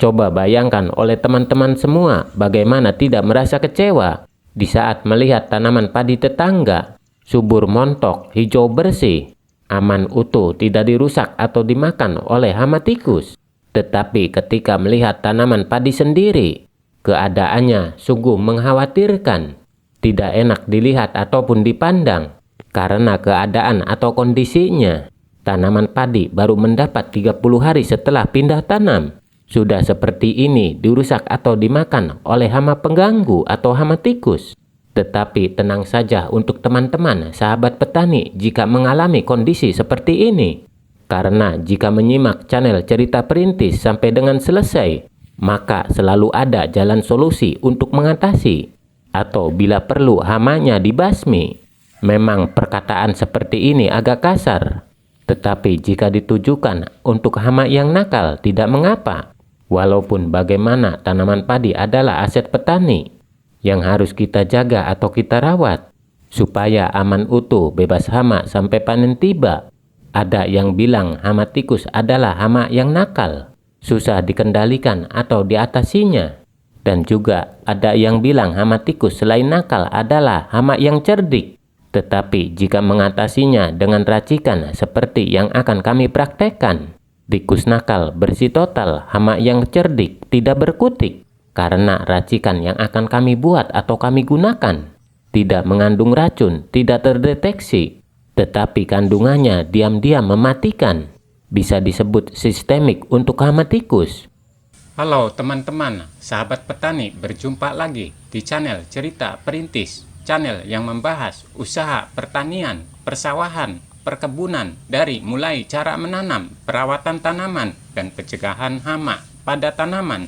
Coba bayangkan oleh teman-teman semua bagaimana tidak merasa kecewa di saat melihat tanaman padi tetangga subur montok, hijau bersih, aman utuh, tidak dirusak atau dimakan oleh hama tikus. Tetapi ketika melihat tanaman padi sendiri, keadaannya sungguh mengkhawatirkan, tidak enak dilihat ataupun dipandang karena keadaan atau kondisinya. Tanaman padi baru mendapat 30 hari setelah pindah tanam. Sudah seperti ini dirusak atau dimakan oleh hama pengganggu atau hama tikus. Tetapi tenang saja untuk teman-teman sahabat petani jika mengalami kondisi seperti ini. Karena jika menyimak channel Cerita Perintis sampai dengan selesai, maka selalu ada jalan solusi untuk mengatasi. Atau bila perlu hamanya dibasmi. Memang perkataan seperti ini agak kasar. Tetapi jika ditujukan untuk hama yang nakal tidak mengapa. Walaupun bagaimana tanaman padi adalah aset petani yang harus kita jaga atau kita rawat supaya aman utuh bebas hama sampai panen tiba. Ada yang bilang hama tikus adalah hama yang nakal, susah dikendalikan atau diatasinya. Dan juga ada yang bilang hama tikus selain nakal adalah hama yang cerdik. Tetapi jika mengatasinya dengan racikan seperti yang akan kami praktekkan, tikus nakal bersih total, hama yang cerdik tidak berkutik. Karena racikan yang akan kami buat atau kami gunakan tidak mengandung racun, tidak terdeteksi, tetapi kandungannya diam-diam mematikan. Bisa disebut sistemik untuk hama tikus. Halo teman-teman, sahabat petani, berjumpa lagi di channel Cerita Perintis, channel yang membahas usaha pertanian, persawahan, perkebunan dari mulai cara menanam, perawatan tanaman, dan pencegahan hama pada tanaman.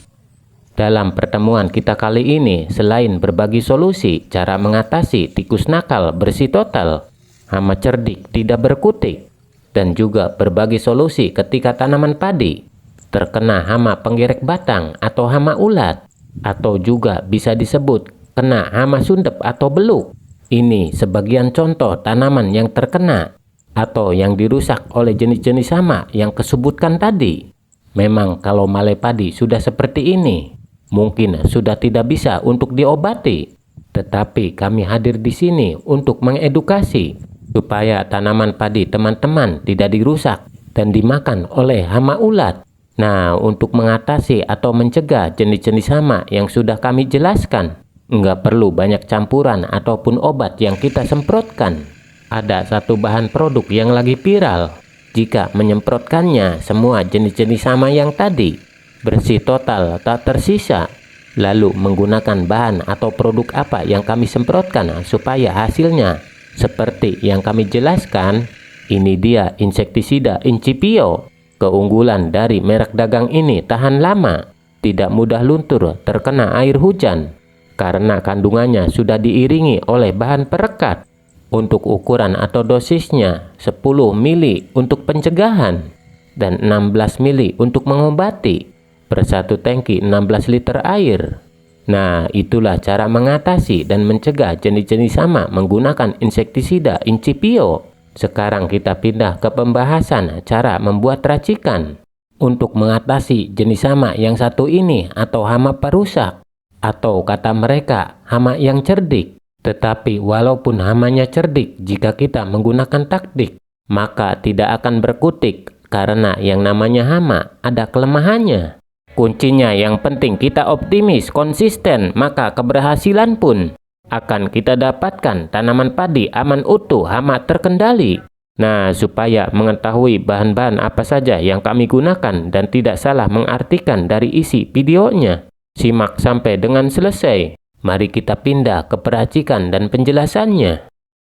Dalam pertemuan kita kali ini, selain berbagi solusi cara mengatasi tikus nakal bersih total, hama cerdik tidak berkutik, dan juga berbagi solusi ketika tanaman padi terkena hama penggerek batang atau hama ulat, atau juga bisa disebut kena hama sundep atau beluk. Ini sebagian contoh tanaman yang terkena atau yang dirusak oleh jenis-jenis hama yang kesebutkan tadi. Memang kalau malai padi sudah seperti ini, mungkin sudah tidak bisa untuk diobati. Tetapi kami hadir di sini untuk mengedukasi supaya tanaman padi teman-teman tidak dirusak dan dimakan oleh hama ulat. Nah, untuk mengatasi atau mencegah jenis-jenis hama yang sudah kami jelaskan, nggak perlu banyak campuran ataupun obat yang kita semprotkan. Ada satu bahan produk yang lagi viral. Jika menyemprotkannya semua jenis-jenis hama yang tadi bersih total tak tersisa. Lalu menggunakan bahan atau produk apa yang kami semprotkan supaya hasilnya seperti yang kami jelaskan. Ini dia insektisida Incipio. Keunggulan dari merek dagang ini tahan lama, tidak mudah luntur terkena air hujan karena kandungannya sudah diiringi oleh bahan perekat. Untuk ukuran atau dosisnya 10 mili untuk pencegahan dan 16 mili untuk mengobati. Per satu tangki 16 liter air. Nah, itulah cara mengatasi dan mencegah jenis-jenis hama menggunakan insektisida Incipio. Sekarang kita pindah ke pembahasan cara membuat racikan untuk mengatasi jenis hama yang satu ini atau hama perusak, atau kata mereka hama yang cerdik. Tetapi walaupun hamanya cerdik, jika kita menggunakan taktik, maka tidak akan berkutik karena yang namanya hama ada kelemahannya. Kuncinya yang penting kita optimis, konsisten, maka keberhasilan pun akan kita dapatkan. Tanaman padi aman utuh, hama terkendali. Nah, supaya mengetahui bahan-bahan apa saja yang kami gunakan dan tidak salah mengartikan dari isi videonya, simak sampai dengan selesai. Mari kita pindah ke peracikan dan penjelasannya.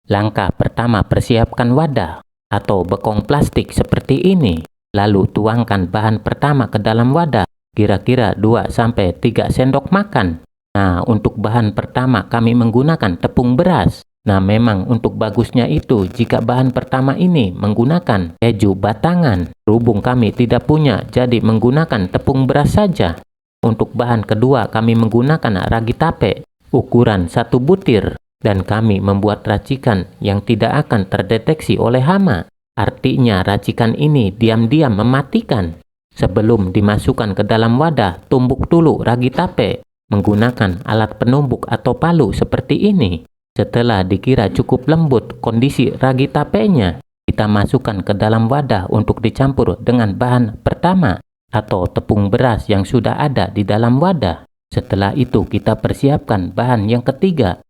Langkah pertama, persiapkan wadah atau bekong plastik seperti ini. Lalu tuangkan bahan pertama ke dalam wadah, kira-kira 2-3 sendok makan. Nah, untuk bahan pertama kami menggunakan tepung beras. Nah, memang untuk bagusnya itu jika bahan pertama ini menggunakan keju batangan. Berhubung kami tidak punya, jadi menggunakan tepung beras saja. Untuk bahan kedua kami menggunakan ragi tape ukuran 1 butir. Dan kami membuat racikan yang tidak akan terdeteksi oleh hama. Artinya racikan ini diam-diam mematikan. Sebelum dimasukkan ke dalam wadah, tumbuk dulu ragi tape menggunakan alat penumbuk atau palu seperti ini. Setelah dikira cukup lembut kondisi ragi tapenya, kita masukkan ke dalam wadah untuk dicampur dengan bahan pertama atau tepung beras yang sudah ada di dalam wadah. Setelah itu kita persiapkan bahan yang ketiga.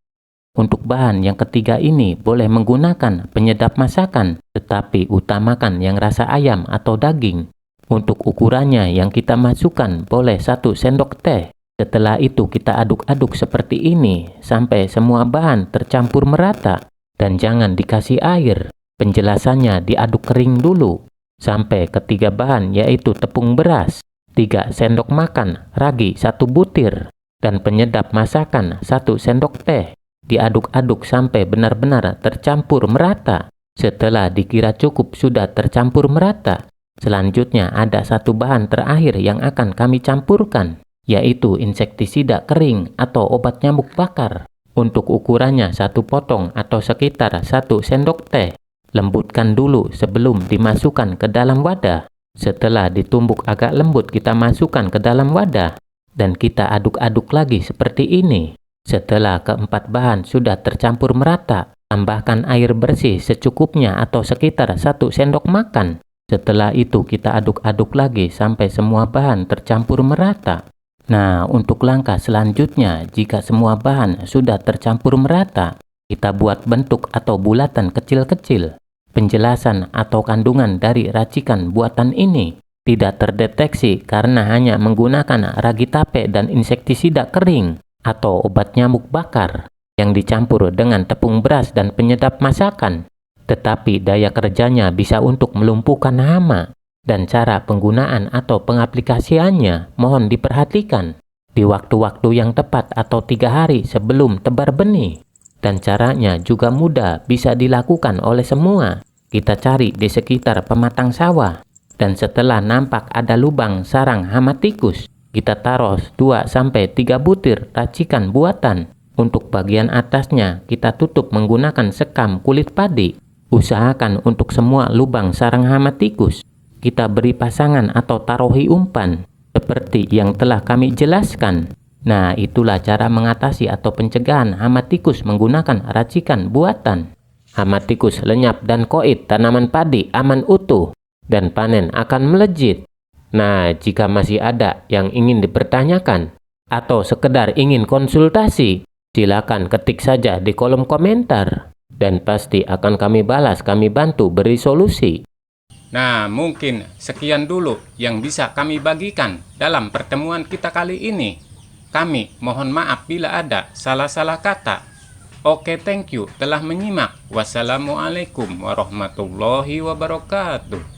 Untuk bahan yang ketiga ini boleh menggunakan penyedap masakan, tetapi utamakan yang rasa ayam atau daging. Untuk ukurannya yang kita masukkan boleh 1 sendok teh. Setelah itu kita aduk-aduk seperti ini sampai semua bahan tercampur merata dan jangan dikasih air. Penjelasannya diaduk kering dulu sampai ketiga bahan yaitu tepung beras 3 sendok makan, ragi 1 butir, dan penyedap masakan 1 sendok teh. Diaduk-aduk sampai benar-benar tercampur merata. Setelah dikira cukup sudah tercampur merata, selanjutnya ada satu bahan terakhir yang akan kami campurkan, yaitu insektisida kering atau obat nyamuk bakar. Untuk ukurannya 1 potong atau sekitar 1 sendok teh. Lembutkan dulu sebelum dimasukkan ke dalam wadah. Setelah ditumbuk agak lembut kita masukkan ke dalam wadah dan kita aduk-aduk lagi seperti ini. Setelah keempat bahan sudah tercampur merata, tambahkan air bersih secukupnya atau sekitar 1 sendok makan. Setelah itu kita aduk-aduk lagi sampai semua bahan tercampur merata. Nah, untuk langkah selanjutnya, jika semua bahan sudah tercampur merata, kita buat bentuk atau bulatan kecil-kecil. Penjelasan atau kandungan dari racikan buatan ini tidak terdeteksi karena hanya menggunakan ragi tape dan insektisida kering atau obat nyamuk bakar yang dicampur dengan tepung beras dan penyedap masakan. Tetapi daya kerjanya bisa untuk melumpuhkan hama dan cara penggunaan atau pengaplikasiannya mohon diperhatikan di waktu-waktu yang tepat atau 3 hari sebelum tebar benih. Dan caranya juga mudah, bisa dilakukan oleh semua. Kita cari di sekitar pematang sawah dan setelah nampak ada lubang sarang hama tikus, kita taruh 2-3 butir racikan buatan. Untuk bagian atasnya kita tutup menggunakan sekam kulit padi. Usahakan untuk semua lubang sarang hama tikus kita beri pasangan atau taruhi umpan seperti yang telah kami jelaskan. Nah, itulah cara mengatasi atau pencegahan hama tikus menggunakan racikan buatan. Hama tikus lenyap dan koit tanaman padi aman utuh dan panen akan melejit. Nah, jika masih ada yang ingin dipertanyakan atau sekedar ingin konsultasi, silakan ketik saja di kolom komentar dan pasti akan kami balas, kami bantu beri solusi. Nah, mungkin sekian dulu yang bisa kami bagikan dalam pertemuan kita kali ini. Kami mohon maaf bila ada salah-salah kata. Oke, thank you telah menyimak. Wassalamualaikum warahmatullahi wabarakatuh.